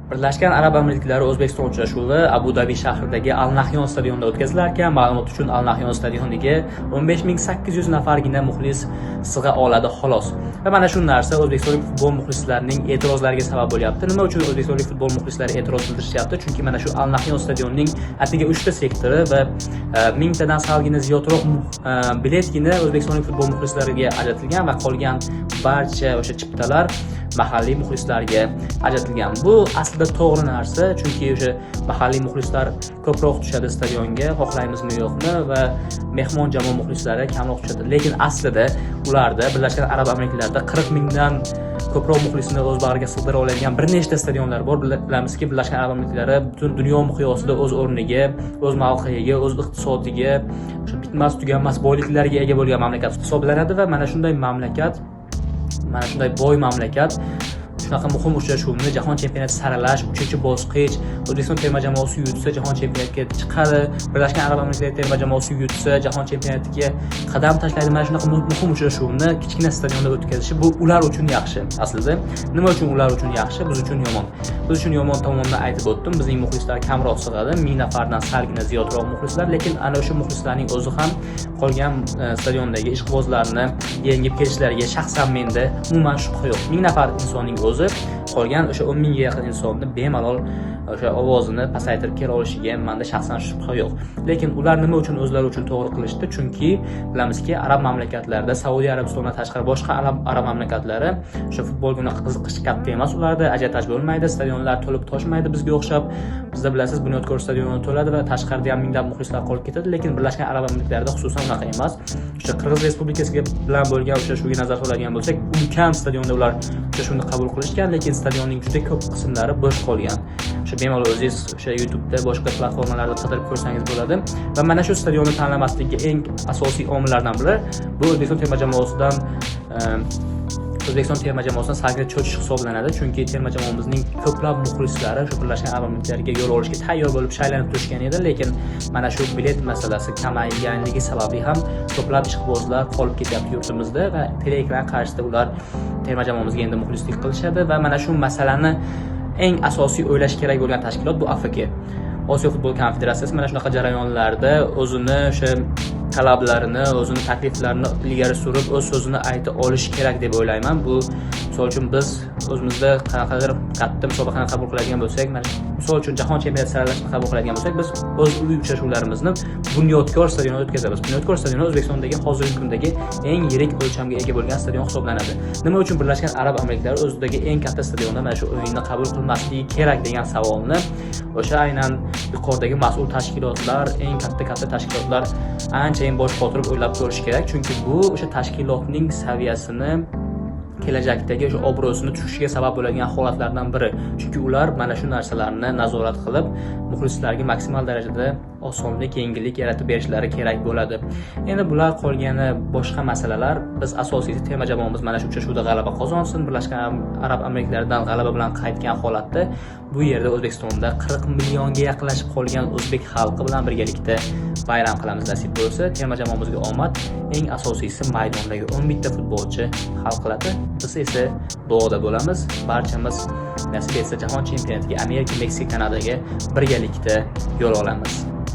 Birlashgan Arab Amirliklari O'zbekiston uchrashuvi Abu Dabi shahridagi Al Nahyon stadionida o'tkazilarkan, ma'lumot uchun Al Nahyon stadioniga 15800 nafargina muxlis sig'a oladi xolos. Va mana shu narsa o'zbekistonlik futbol muxlislarining e'tirozlariga sabab bo'lyapti. Nima uchun o'zbekistonlik futbol muxlislari e'tiroz bildirishyapti? Chunki mana shu Al Nahyon stadionining atigi 3 ta sektori va 1000 tadan salgina ziyodroq biletgina o'zbekistonlik futbol muxlislariga ajratilgan va qolgan barcha o'sha chiptalar mahalliy muxlislarga ajratilgan. Bu aslida to'g'ri narsa, chunki o'sha mahalliy muxlislar ko'proq tushadi stadionga, xohlaymizmi yo'qmi, va mehmon jamoa muxlislari kamroq tushadi. Lekin aslida ularda Birlashgan Arab Amirliklarida 40 mingdan ko'proq muxlisni o'z bag'riga sig'dira oladigan bir nechta stadionlar bor. Bilamizki, Birlashgan Arab Amirliklari butun dunyo miqyosida o'z o'rniga, o'z mavqeiga, o'z iqtisodiga, o'sha bitmas tuganmas boyliklarga ega bo'lgan mamlakat hisoblanadi va mana shunday boy mamlakat shunaqa muhim uchrashuvni Jahon chempionati saralash 3-bosqich O'zbekiston terma jamoasi yutsa Jahon chempionatiga chiqadi, Birlashgan Arab Amirliklari terma jamoasi yutsa Jahon chempionatiga qadam tashlaydi. Mana shunaqa muhim uchrashuvni kichkina stadionda o'tkazishi bu ular uchun yaxshi. Aslida nima uchun ular uchun yaxshi, biz uchun yomon. Biz uchun yomon tomonini aytib o'tdim. Bizning muxlislar kamroq sig'adi, 1000 nafardan salgina ziyodroq muxlislar, lekin ana o'sha muxlislarning o'zi ham qolgan stadiondagi ishqibozlarni yengib kelishlariga shaxsan menda umuman shubha yo'q. 1000 nafar insonning o'zi qolgan o'sha 10 mingga yaqin insonni bemalol o'sha ovozini pasaytirib kela olishiga menda shaxsan shubha yo'q. Lekin ular nima uchun o'zlari uchun to'g'ri qilishdi? Chunki bilamizki, arab mamlakatlarida, Saudiya Arabistondan tashqari boshqa arab mamlakatlari o'sha futbolga qiziqish katta emas, ularda ajiotaj bo'lmaydi, stadionlar to'lib toshmaydi bizga o'xshab. Bizda bilasiz, Bunyodkor stadioni to'ladi va tashqarida ham minglab muxlislar qolib ketadi, lekin Birlashgan Arab Amirliklarida xususan unaqa emas. O'sha Qirg'iz Respublikasiga bilan bo'lgan uchrashuvga nazar soladigan bo'lsak, ulkan stadionda ular uchrashuvni qabul qilishgan, lekin stadionning juda ko'p qismlari bo'sh qolgan. O'sha bemalol o'zingiz o'sha YouTube'da boshqa platformalarda qidirib ko'rsangiz bo'ladi. Va mana shu stadionni tanlamaslikka eng asosiy omillardan biri bu O'zbekiston terma jamoasidan salgina cho'chish hisoblanadi. Chunki terma jamoamizning ko'plab muxlislari shu Birlashgan Arab Amirliklariga yo'l olishga tayyor bo'lib shaylanib turishgan edi, lekin mana shu bilet masalasi kamayganligi sababli ham ko'plab ishqibozlar qolib ketyapti yurtimizda va teleekran qarshisida ular terma jamoamizga endi muxlislik qilishadi va mana shu masalani eng asosiy o'ylash kerak bo'lgan tashkilot bu AFK. Osiyo futbol konfederatsiyasi mana shunaqa jarayonlarda o'zini o'sha talablarini, o'zini takliflarini ilgari surib, o'z so'zini ayta olishi kerak deb o'ylayman. Bu misol uchun biz o'zimizda qanaqadir katta musobaqani qabul qiladigan bo'lsak, misol uchun Jahon chempionati saralashini qabul qiladigan bo'lsak, biz o'z uy uchrashuvlarimizni Bunyodkor stadionida o'tkazamiz. Bunyodkor stadioni O'zbekistondagi hozirgi kundagi eng yirik o'lchamga ega bo'lgan stadion hisoblanadi. Nima uchun Birlashgan Arab Amirliklari o'zidagi eng katta stadionda mana shu o'yinni qabul qilmasligi kerak degan savolni o'sha aynan yuqoridagi mas'ul tashkilotlar, eng katta tashkilotlar anchayin bosh qotirib o'ylab ko'rish kerak, chunki bu o'sha tashkilotning saviyasini, kelajakdagi o'sha obro'sini tushishiga sabab bo'ladigan holatlardan biri. Chunki ular mana shu narsalarni nazorat qilib, muxlislarga maksimal darajada osonlik, yengillik yaratib berishlari kerak bo'ladi. Endi bular qolgani boshqa masalalar. Biz asosiysi terma jamoamiz mana shu uchrashuvda g'alaba qozonsin. Birlashgan Arab Amirliklaridan g'alaba bilan qaytgan holatda bu yerda O'zbekistonda 40 millionga yaqinlashib qolgan o'zbek xalqi bilan birgalikda bayram qilamiz nasib bo'lsa. Terma jamoamizga omad, eng asosiysi maydondagi 11 ta futbolchi hal qiladi. Biz esa duoda bo'lamiz. Barchamiz nasib etsa Jahon chempionatiga, Amerika, Meksika, Kanadaga birgalikda yo'l olamiz.